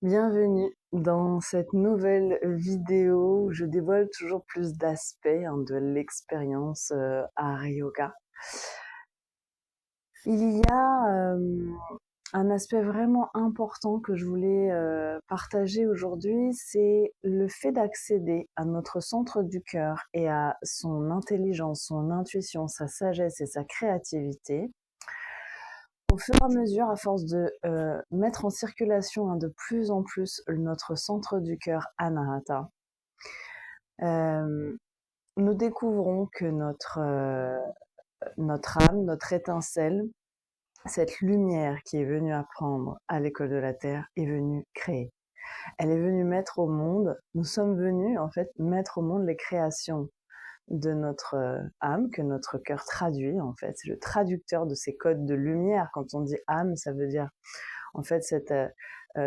Bienvenue dans cette nouvelle vidéo où je dévoile toujours plus d'aspects de l'expérience Hatha Yoga. Il y a un aspect vraiment important que je voulais partager aujourd'hui, c'est le fait d'accéder à notre centre du cœur et à son intelligence, son intuition, sa sagesse et sa créativité. Au fur et à mesure, à force de mettre en circulation de plus en plus notre centre du cœur Anahata, nous découvrons que notre âme, notre étincelle, cette lumière qui est venue apprendre à l'école de la Terre est venue créer. Elle est venue mettre au monde, nous sommes venus en fait mettre au monde les créations de notre âme, que notre cœur traduit en fait. C'est le traducteur de ces codes de lumière. Quand on dit âme, ça veut dire en fait cette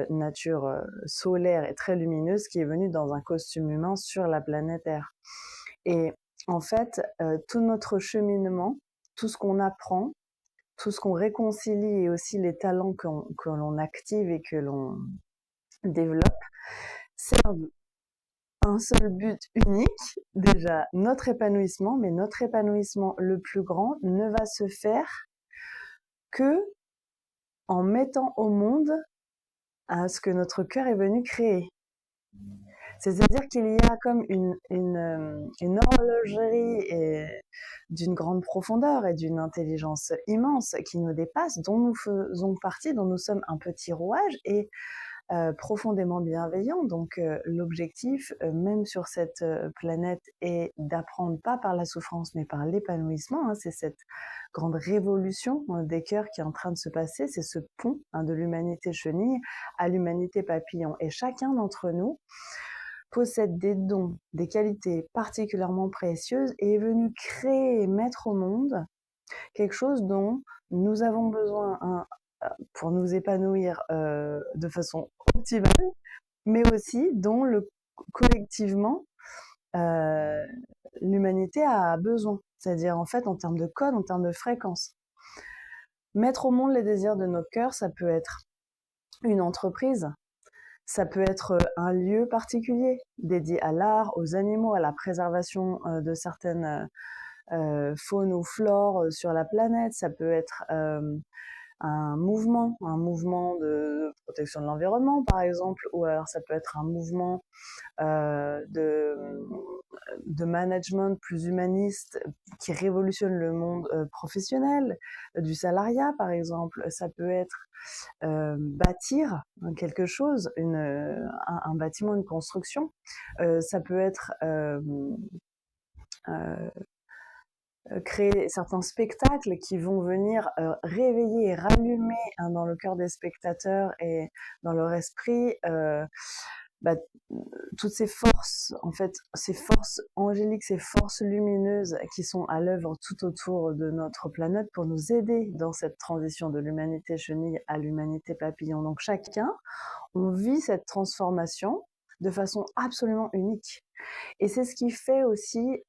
nature solaire et très lumineuse qui est venue dans un costume humain sur la planète Terre. Et en fait, tout notre cheminement, tout ce qu'on apprend, tout ce qu'on réconcilie et aussi les talents que l'on active et que l'on développe servent un seul but unique, déjà notre épanouissement, mais notre épanouissement le plus grand ne va se faire que en mettant au monde ce que notre cœur est venu créer. C'est-à-dire qu'il y a comme une horlogerie d'une grande profondeur et d'une intelligence immense qui nous dépasse, dont nous faisons partie, dont nous sommes un petit rouage et profondément bienveillant. Donc l'objectif, même sur cette planète, est d'apprendre pas par la souffrance, mais par l'épanouissement. C'est cette grande révolution des cœurs qui est en train de se passer. C'est ce pont de l'humanité chenille à l'humanité papillon. Et chacun d'entre nous possède des dons, des qualités particulièrement précieuses et est venu créer et mettre au monde quelque chose dont nous avons besoin pour nous épanouir de façon optimale, mais aussi dont collectivement l'humanité a besoin. C'est-à-dire en fait en termes de code, en termes de fréquence. Mettre au monde les désirs de notre cœur, ça peut être une entreprise, ça peut être un lieu particulier dédié à l'art, aux animaux, à la préservation de certaines faunes ou flores sur la planète. Ça peut être un mouvement de protection de l'environnement par exemple, ou alors ça peut être un mouvement de management plus humaniste qui révolutionne le monde professionnel, du salariat par exemple. Ça peut être bâtir quelque chose, un bâtiment, une construction. Ça peut être créer certains spectacles qui vont venir réveiller et rallumer dans le cœur des spectateurs et dans leur esprit toutes ces forces, en fait, ces forces angéliques, ces forces lumineuses qui sont à l'œuvre tout autour de notre planète pour nous aider dans cette transition de l'humanité chenille à l'humanité papillon. Donc chacun, on vit cette transformation de façon absolument unique. Et c'est ce qui fait aussi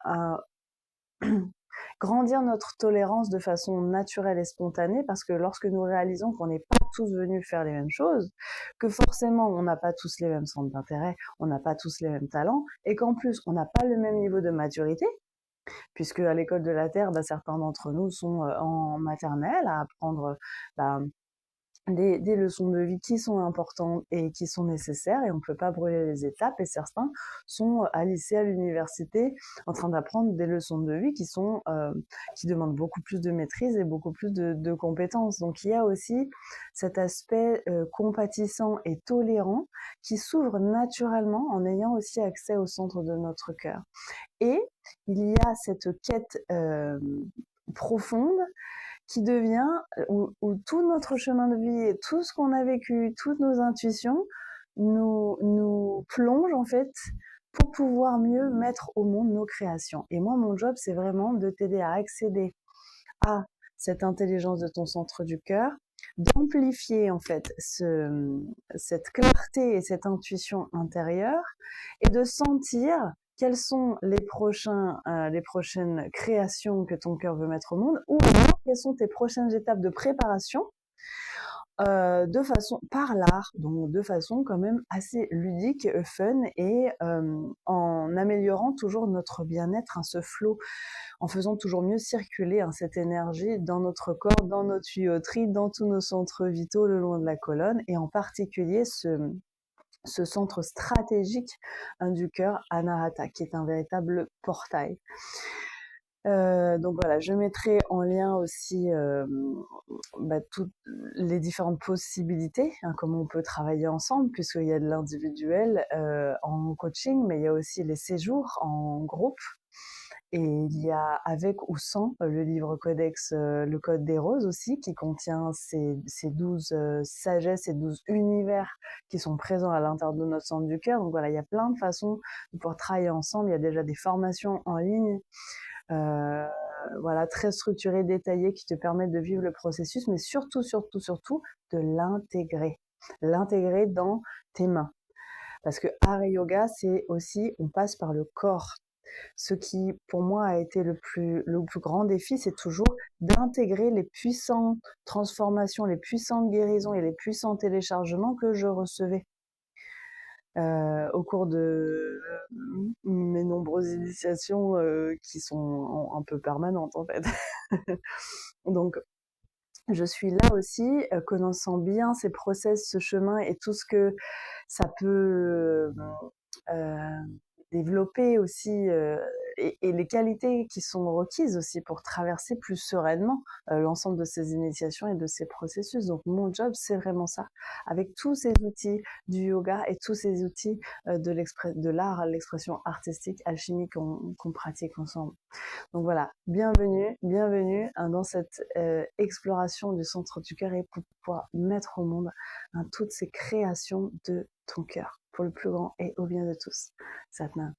grandir notre tolérance de façon naturelle et spontanée, parce que lorsque nous réalisons qu'on n'est pas tous venus faire les mêmes choses, que forcément on n'a pas tous les mêmes centres d'intérêt, on n'a pas tous les mêmes talents, et qu'en plus on n'a pas le même niveau de maturité, puisque à l'école de la Terre, certains d'entre nous sont en maternelle à apprendre des leçons de vie qui sont importantes et qui sont nécessaires, et on ne peut pas brûler les étapes, et certains sont à lycée, à l'université, en train d'apprendre des leçons de vie qui demandent beaucoup plus de maîtrise et beaucoup plus de compétences. Donc il y a aussi cet aspect compatissant et tolérant qui s'ouvre naturellement en ayant aussi accès au centre de notre cœur. Et il y a cette quête profonde qui devient, où tout notre chemin de vie et tout ce qu'on a vécu, toutes nos intuitions nous plongent en fait pour pouvoir mieux mettre au monde nos créations. Et moi, mon job, c'est vraiment de t'aider à accéder à cette intelligence de ton centre du cœur, d'amplifier en fait cette clarté et cette intuition intérieure, et de sentir quelles sont les prochaines créations que ton cœur veut mettre au monde, ou alors quelles sont tes prochaines étapes de préparation de façon par l'art, donc de façon quand même assez ludique, fun et en améliorant toujours notre bien-être, hein, ce flow, en faisant toujours mieux circuler, hein, cette énergie dans notre corps, dans nos tuyauteries, dans tous nos centres vitaux le long de la colonne et en particulier ce centre stratégique, hein, du cœur, Anahata, qui est un véritable portail. Donc voilà, je mettrai en lien aussi toutes les différentes possibilités, hein, comment on peut travailler ensemble, puisqu'il y a de l'individuel en coaching, mais il y a aussi les séjours en groupe. Et il y a avec ou sans le livre codex, le Code des Roses aussi, qui contient ces 12 sagesses et 12 univers qui sont présents à l'intérieur de notre centre du cœur. Donc voilà, il y a plein de façons de pouvoir travailler ensemble. Il y a déjà des formations en ligne, voilà, très structurées, détaillées, qui te permettent de vivre le processus, mais surtout, surtout, surtout, de l'intégrer. L'intégrer dans tes mains. Parce que Hatha Yoga, c'est aussi, on passe par le corps. Ce qui, pour moi, a été le plus grand défi, c'est toujours d'intégrer les puissantes transformations, les puissantes guérisons et les puissants téléchargements que je recevais au cours de mes nombreuses initiations qui sont un peu permanentes, en fait. Donc, je suis là aussi, connaissant bien ces process, ce chemin et tout ce que ça peut développer aussi et les qualités qui sont requises aussi pour traverser plus sereinement l'ensemble de ces initiations et de ces processus. Donc mon job, c'est vraiment ça, avec tous ces outils du yoga et tous ces outils de l'art, l'expression artistique, alchimique qu'on pratique ensemble. Donc voilà, bienvenue, bienvenue hein, dans cette exploration du centre du cœur et pour pouvoir mettre au monde hein, toutes ces créations de ton cœur pour le plus grand et au bien de tous. Satnam.